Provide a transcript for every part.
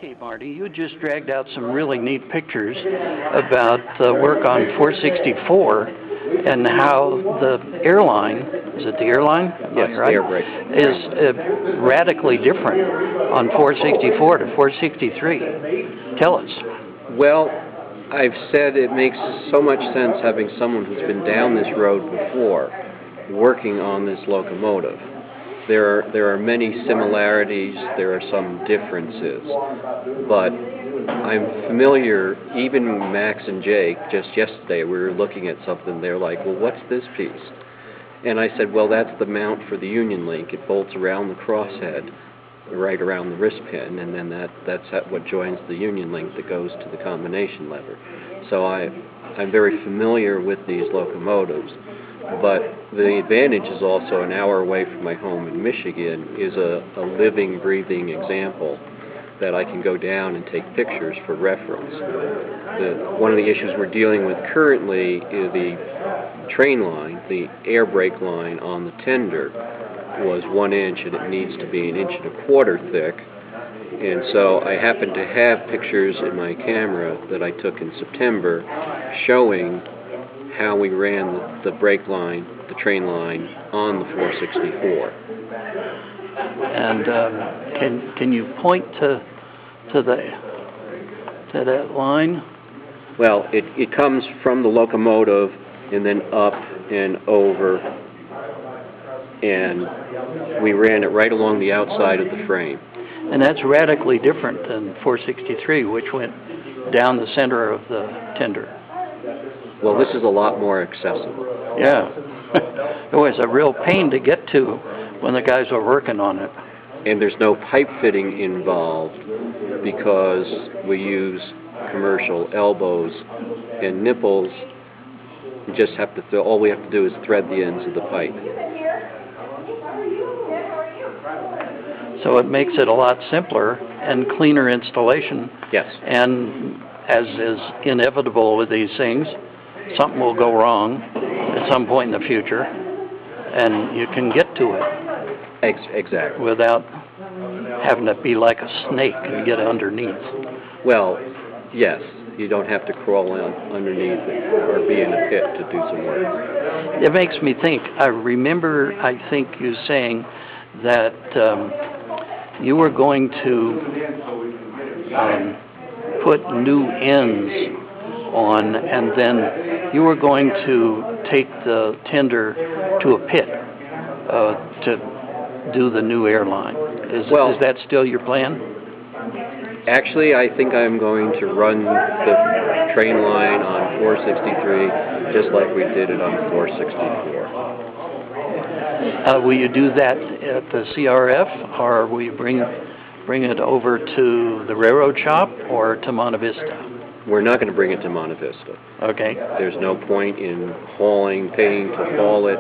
Okay, Marty, you just dragged out some really neat pictures about the work on 464 and how the airline, is it the airline? Yes, right? the air brake. Is radically different on 464 to 463. Tell us. Well, I've said it makes so much sense having someone who's been down this road before working on this locomotive. There are many similarities, there are some differences, but I'm familiar, even Max and Jake, just yesterday we were looking at something, they're like, well, what's this piece? And I said, well, that's the mount for the Union Link. It bolts around the crosshead, right around the wrist pin, and then that's what joins the Union Link that goes to the combination lever. So I'm very familiar with these locomotives. But the advantage is also an hour away from my home in Michigan is a living, breathing example that I can go down and take pictures for reference. One of the issues we're dealing with currently is the train line, the air brake line on the tender was 1 inch and it needs to be 1.25 inches thick. And so I happen to have pictures in my camera that I took in September showing how we ran the brake line, the train line, on the 464. And can you point to that line? Well, it comes from the locomotive and then up and over, and we ran it right along the outside of the frame. And that's radically different than 463, which went down the center of the tender. Well, this is a lot more accessible. Yeah. It was a real pain to get to when the guys were working on it. And there's no pipe fitting involved because we use commercial elbows and nipples. You just have to, all we have to do is thread the ends of the pipe. So it makes it a lot simpler and cleaner installation. Yes. And as is inevitable with these things, something will go wrong at some point in the future, and you can get to it. Exactly. Without having to be like a snake and get underneath. Well, yes. You don't have to crawl underneath it or be in a pit to do some work. It makes me think. I remember, I think you saying that you were going to put new ends on, and then you were going to take the tender to a pit to do the new airline. Is that still your plan? Actually, I think I'm going to run the train line on 463 just like we did it on 464. Will you do that at the CRF, or will you bring it over to the railroad shop or to Monte Vista? We're not going to bring it to Monte Vista. Okay. There's no point in paying to haul it,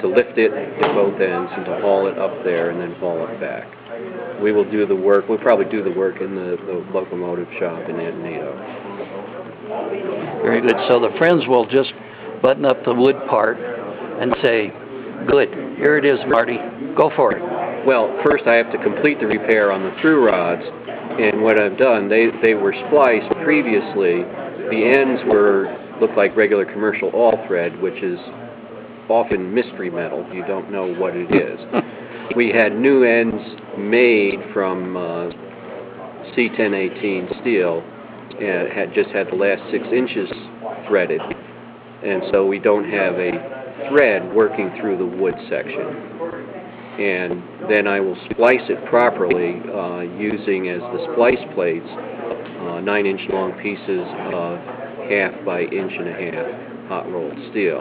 to lift it at both ends and to haul it up there and then haul it back. We will do the work. We'll probably do the work in the locomotive shop in Antonito. Very good. So the friends will just button up the wood part and say, good, here it is, Marty. Go for it. Well, first I have to complete the repair on the through rods, and what I've done, they were spliced previously. The ends looked like regular commercial all thread, which is often mystery metal. You don't know what it is. We had new ends made from C1018 steel, and just had the last 6 inches threaded, and so we don't have a thread working through the wood section. And then I will splice it properly using as the splice plates 9-inch long pieces of 1/2 by 1.5 inch hot rolled steel.